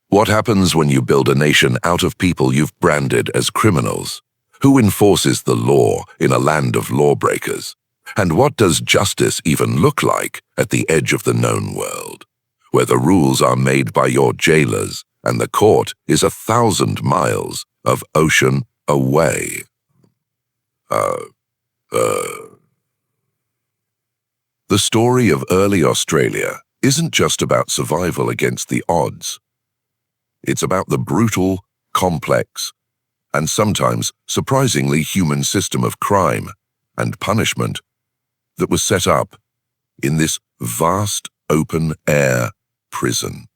What happens when you build a nation out of people you've branded as criminals? Who enforces the law in a land of lawbreakers? And what does justice even look like at the edge of the known world, where the rules are made by your jailers and the court is 1,000 miles of ocean away? The story of early Australia isn't just about survival against the odds. It's about the brutal, complex, and sometimes surprisingly human system of crime and punishment that was set up in this vast open-air prison.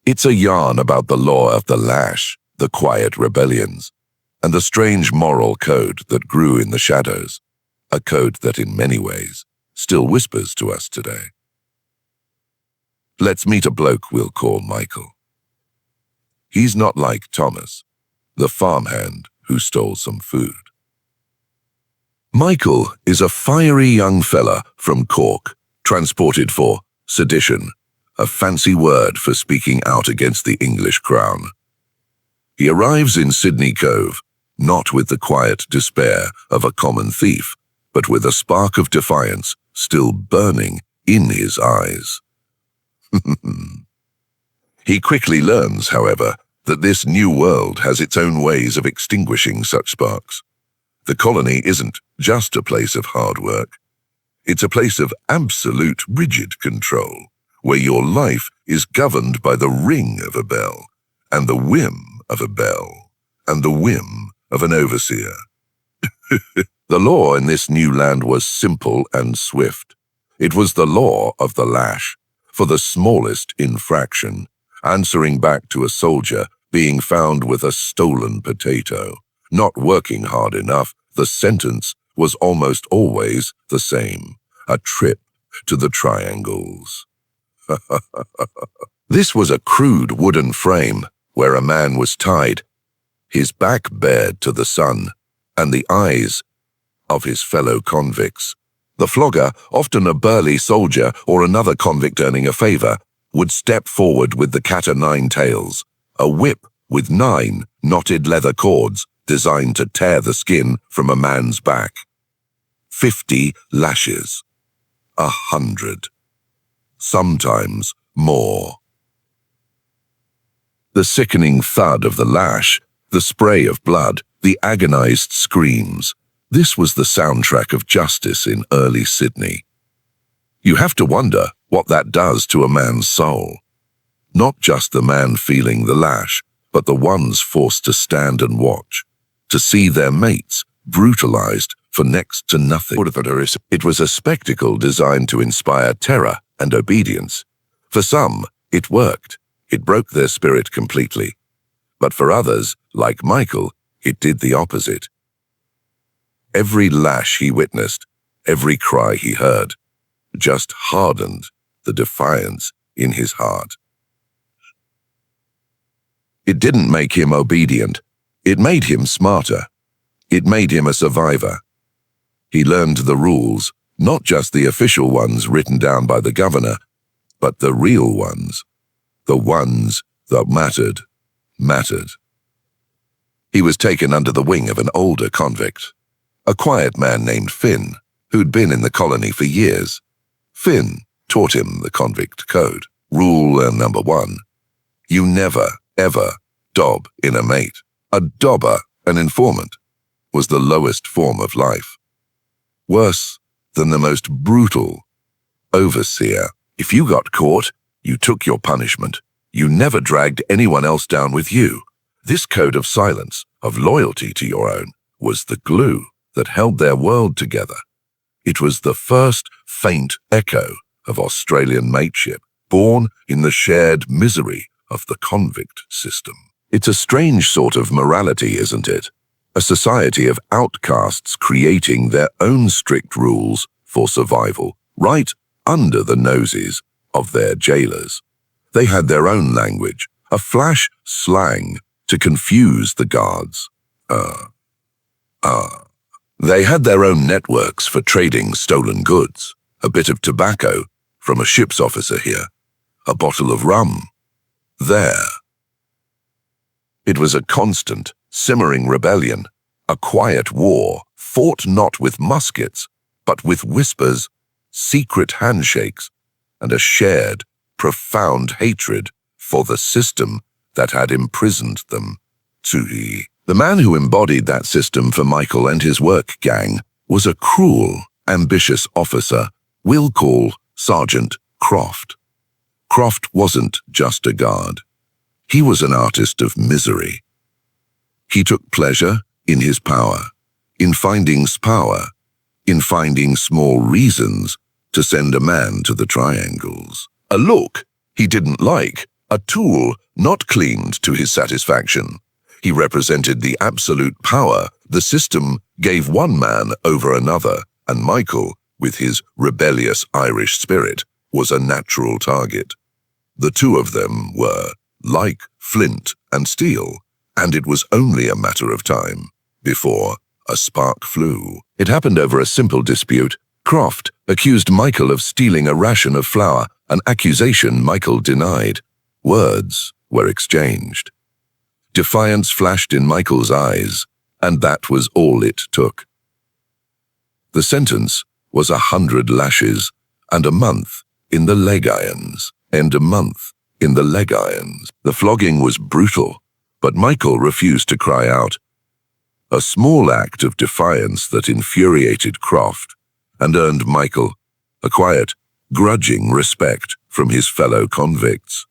It's a yarn about the law of the Lash, the quiet rebellions, and the strange moral code that grew in the shadows, a code that in many ways still whispers to us today. Let's meet a bloke we'll call Michael. He's not like Thomas, the farmhand who stole some food. Michael is a fiery young fella from Cork, transported for sedition, a fancy word for speaking out against the English crown. He arrives in Sydney Cove, not with the quiet despair of a common thief, but with a spark of defiance still burning in his eyes. He quickly learns, however, that this new world has its own ways of extinguishing such sparks. The colony isn't just a place of hard work. It's a place of absolute rigid control, where your life is governed by the ring of a bell, and the whim of a bell, and the whim of an overseer. The law in this new land was simple and swift. It was the law of the Lash, for the smallest infraction, answering back to a soldier being found with a stolen potato. Not working hard enough, the sentence was almost always the same: a trip to the triangles. This was a crude wooden frame where a man was tied, his back bared to the sun and the eyes of his fellow convicts. The flogger, often a burly soldier or another convict earning a favor, would step forward with the cat-o'-nine tails, a whip with 9 knotted leather cords designed to tear the skin from a man's back. 50 lashes. 100. Sometimes more. The sickening thud of the lash, the spray of blood, the agonized screams. This was the soundtrack of justice in early Sydney. You have to wonder what that does to a man's soul. Not just the man feeling the lash, but the ones forced to stand and watch, to see their mates brutalized for next to nothing. It was a spectacle designed to inspire terror and obedience. For some, it worked. It broke their spirit completely. But for others, like Michael, it did the opposite. Every lash he witnessed, every cry he heard, just hardened the defiance in his heart. It didn't make him obedient. It made him smarter. It made him a survivor. He learned the rules, not just the official ones written down by the governor, but the real ones, the ones that mattered. He was taken under the wing of an older convict, a quiet man named Finn, who'd been in the colony for years. Finn taught him the convict code. Rule number 1. You never, ever dob in a mate. A dobber, an informant, was the lowest form of life. Worse than the most brutal overseer. If you got caught, you took your punishment. You never dragged anyone else down with you. This code of silence, of loyalty to your own, was the glue that held their world together. It was the first faint echo of Australian mateship, born in the shared misery of the convict system. It's a strange sort of morality, isn't it? A society of outcasts creating their own strict rules for survival, right under the noses of their jailers. They had their own language, a flash slang to confuse the guards. They had their own networks for trading stolen goods, a bit of tobacco from a ship's officer here, a bottle of rum there, It was a constant, simmering rebellion, a quiet war fought not with muskets, but with whispers, secret handshakes, and a shared, profound hatred for the system that had imprisoned them. The man who embodied that system for Michael and his work gang was a cruel, ambitious officer we'll call Sergeant Croft. Croft wasn't just a guard. He was an artist of misery. He took pleasure in his power, in finding small reasons to send a man to the triangles. A look he didn't like, a tool not cleaned to his satisfaction. He represented the absolute power the system gave one man over another, and Michael, with his rebellious Irish spirit, was a natural target. The two of them were like flint and steel, and it was only a matter of time before a spark flew. It happened over a simple dispute. Croft accused Michael of stealing a ration of flour, an accusation Michael denied. Words were exchanged. Defiance flashed in Michael's eyes, and that was all it took. The sentence was 100 lashes and a month in the leg irons, The flogging was brutal, but Michael refused to cry out. A small act of defiance that infuriated Croft and earned Michael a quiet, grudging respect from his fellow convicts.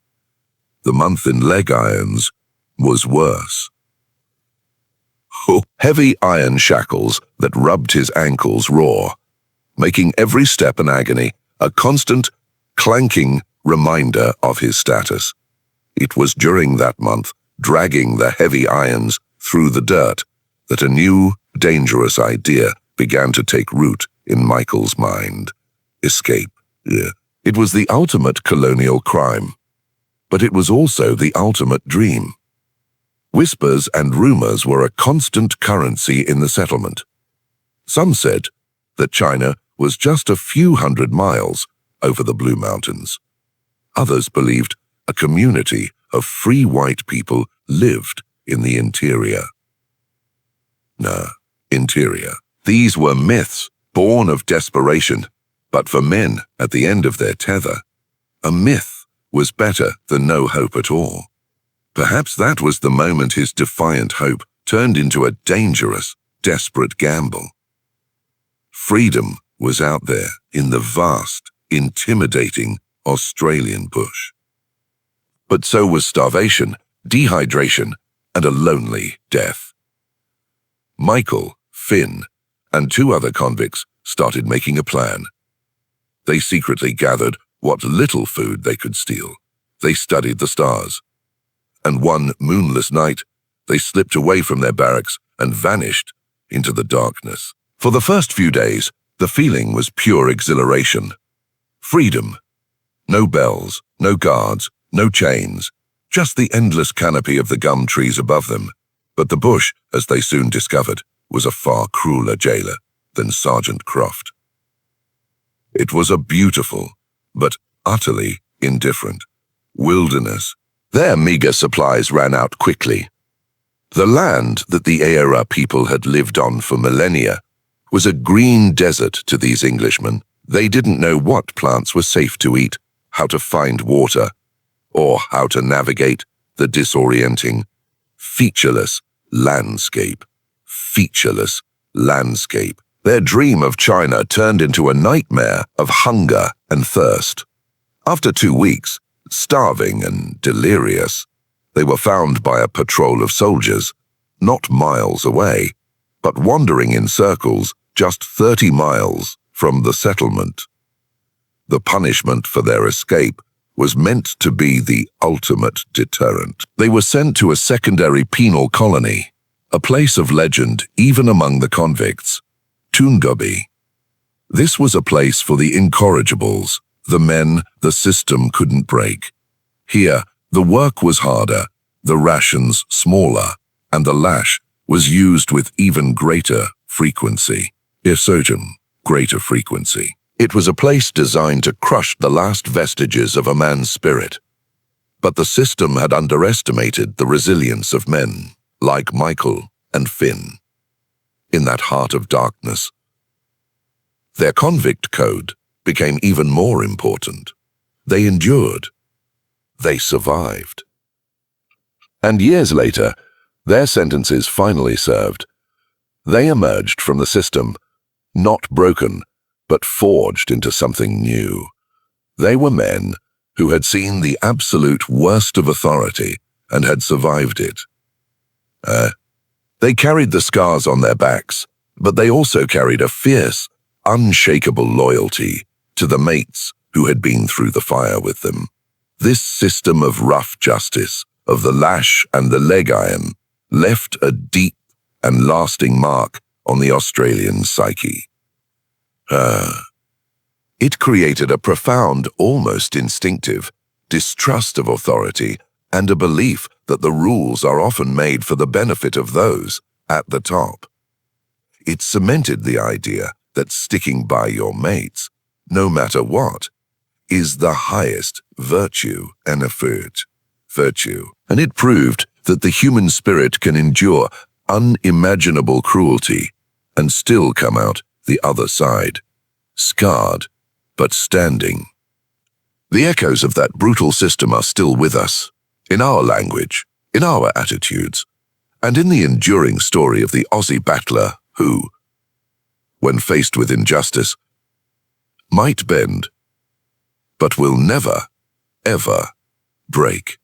The month in leg irons was worse. Heavy iron shackles that rubbed his ankles raw, making every step an agony, a constant, clanking reminder of his status. It was during that month, dragging the heavy irons through the dirt, that a new, dangerous idea began to take root in Michael's mind. Escape. It was the ultimate colonial crime, but it was also the ultimate dream. Whispers and rumors were a constant currency in the settlement. Some said that China was just a few hundred miles over the Blue Mountains. Others believed a community of free white people lived in the interior. Interior. These were myths born of desperation, but for men at the end of their tether, a myth was better than no hope at all. Perhaps that was the moment his defiant hope turned into a dangerous, desperate gamble. Freedom was out there in the vast, intimidating Australian bush. But so was starvation, dehydration, and a lonely death. Michael, Finn, and two other convicts started making a plan. They secretly gathered what little food they could steal. They studied the stars. And one moonless night, they slipped away from their barracks and vanished into the darkness. For the first few days, the feeling was pure exhilaration. Freedom. No bells, no guards, no chains, just the endless canopy of the gum trees above them. But the bush, as they soon discovered, was a far crueler jailer than Sergeant Croft. It was a beautiful, but utterly indifferent, wilderness. Their meager supplies ran out quickly. The land that the Eora people had lived on for millennia was a green desert to these Englishmen. They didn't know what plants were safe to eat, how to find water, or how to navigate the disorienting, featureless landscape. Their dream of China turned into a nightmare of hunger and thirst. After 2 weeks, starving and delirious, they were found by a patrol of soldiers, not miles away, but wandering in circles just 30 miles from the settlement. The punishment for their escape was meant to be the ultimate deterrent. They were sent to a secondary penal colony, a place of legend even among the convicts, Toongobi. This was a place for the incorrigibles, the men the system couldn't break. Here, the work was harder, the rations smaller, and the lash was used with even greater frequency. Greater frequency. It was a place designed to crush the last vestiges of a man's spirit. But the system had underestimated the resilience of men like Michael and Finn. In that heart of darkness, their convict code became even more important. They endured. They survived. And years later, their sentences finally served. They emerged from the system, not broken, but forged into something new. They were men who had seen the absolute worst of authority and had survived it. They carried the scars on their backs, but they also carried a fierce, unshakable loyalty to the mates who had been through the fire with them. This system of rough justice, of the lash and the leg iron, left a deep and lasting mark on the Australian psyche. It created a profound, almost instinctive, distrust of authority and a belief that the rules are often made for the benefit of those at the top. It cemented the idea that sticking by your mates, no matter what, is the highest virtue and virtue. And it proved that the human spirit can endure unimaginable cruelty and still come out the other side, scarred but standing. The echoes of that brutal system are still with us, in our language, in our attitudes, and in the enduring story of the Aussie battler who, when faced with injustice, might bend, but will never, ever break.